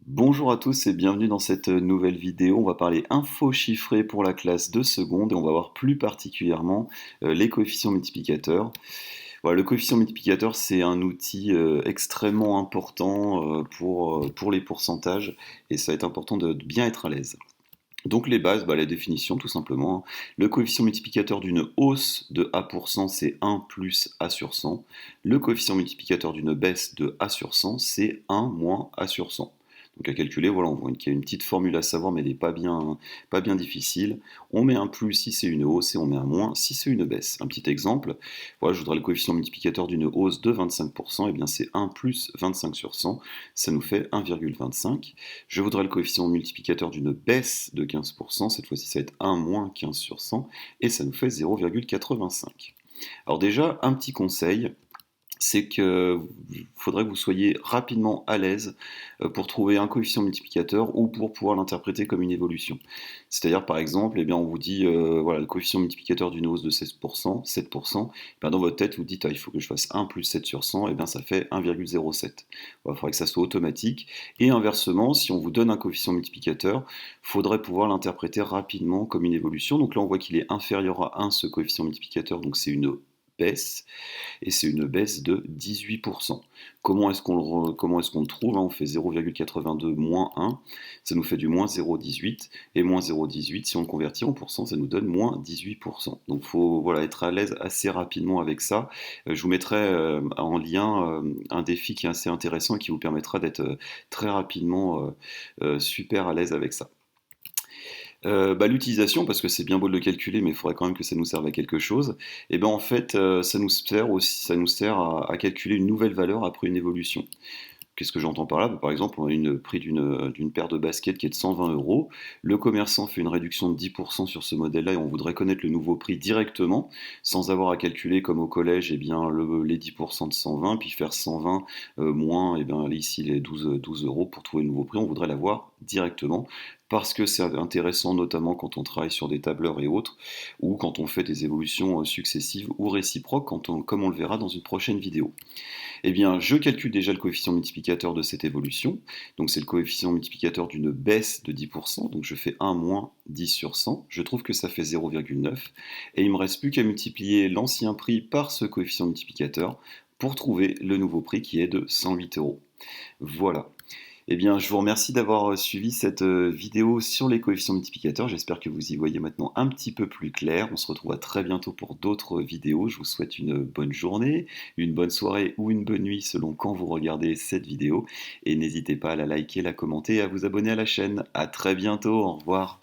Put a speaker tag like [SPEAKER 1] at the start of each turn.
[SPEAKER 1] Bonjour à tous et bienvenue dans cette nouvelle vidéo. On va parler info chiffrée pour la classe de seconde et on va voir plus particulièrement les coefficients multiplicateurs. Voilà, le coefficient multiplicateur, c'est un outil extrêmement important pour les pourcentages et ça va être important de bien être à l'aise. Donc les bases, la définition tout simplement, hein. Le coefficient multiplicateur d'une hausse de A%, c'est 1 plus A sur 100. Le coefficient multiplicateur d'une baisse de A sur 100, c'est 1 moins A sur 100. Donc à calculer, voilà, on voit qu'il y a une petite formule à savoir, mais elle n'est pas bien difficile. On met un plus si c'est une hausse et on met un moins si c'est une baisse. Un petit exemple, voilà, je voudrais le coefficient multiplicateur d'une hausse de 25%, et bien c'est 1 plus 25 sur 100, ça nous fait 1,25. Je voudrais le coefficient multiplicateur d'une baisse de 15%, cette fois-ci ça va être 1 moins 15 sur 100, et ça nous fait 0,85. Alors déjà, un petit conseil, c'est qu'il faudrait que vous soyez rapidement à l'aise pour trouver un coefficient multiplicateur ou pour pouvoir l'interpréter comme une évolution. C'est-à-dire, par exemple, eh bien, on vous dit, voilà, le coefficient multiplicateur d'une hausse de 16%, 7%, eh bien, dans votre tête, vous dites, ah, il faut que je fasse 1 plus 7 sur 100, et bien, ça fait 1,07. Il faudrait que ça soit automatique. Et inversement, si on vous donne un coefficient multiplicateur, il faudrait pouvoir l'interpréter rapidement comme une évolution. Donc là, on voit qu'il est inférieur à 1, ce coefficient multiplicateur, donc c'est une baisse et c'est une baisse de 18%. Comment est-ce qu'on le trouve, hein? On fait 0,82 moins 1, ça nous fait du moins 0,18, et moins 0,18, si on le convertit en pourcent, ça nous donne moins 18%. Donc il faut voilà, être à l'aise assez rapidement avec ça. Je vous mettrai en lien un défi qui est assez intéressant et qui vous permettra d'être très rapidement super à l'aise avec ça. L'utilisation, parce que c'est bien beau de le calculer, mais il faudrait quand même que ça nous serve à quelque chose. Et ben en fait, ça nous sert à calculer une nouvelle valeur après une évolution. Qu'est-ce que j'entends par là? Par exemple, on a une prix d'une paire de baskets qui est de 120 euros. Le commerçant fait une réduction de 10% sur ce modèle-là et on voudrait connaître le nouveau prix directement, sans avoir à calculer comme au collège eh bien, les 10% de 120, puis faire 120 moins eh bien, ici les 12 euros pour trouver le nouveau prix. On voudrait l'avoir directement parce que c'est intéressant notamment quand on travaille sur des tableurs et autres, ou quand on fait des évolutions successives ou réciproques, comme on le verra dans une prochaine vidéo. Eh bien, je calcule déjà le coefficient multiplicateur de cette évolution. Donc, c'est le coefficient multiplicateur d'une baisse de 10%. Donc, je fais 1 moins 10 sur 100. Je trouve que ça fait 0,9. Et il ne me reste plus qu'à multiplier l'ancien prix par ce coefficient multiplicateur pour trouver le nouveau prix qui est de 108 euros. Voilà. Eh bien, je vous remercie d'avoir suivi cette vidéo sur les coefficients multiplicateurs. J'espère que vous y voyez maintenant un petit peu plus clair. On se retrouve à très bientôt pour d'autres vidéos. Je vous souhaite une bonne journée, une bonne soirée ou une bonne nuit selon quand vous regardez cette vidéo. Et n'hésitez pas à la liker, la commenter et à vous abonner à la chaîne. À très bientôt. Au revoir.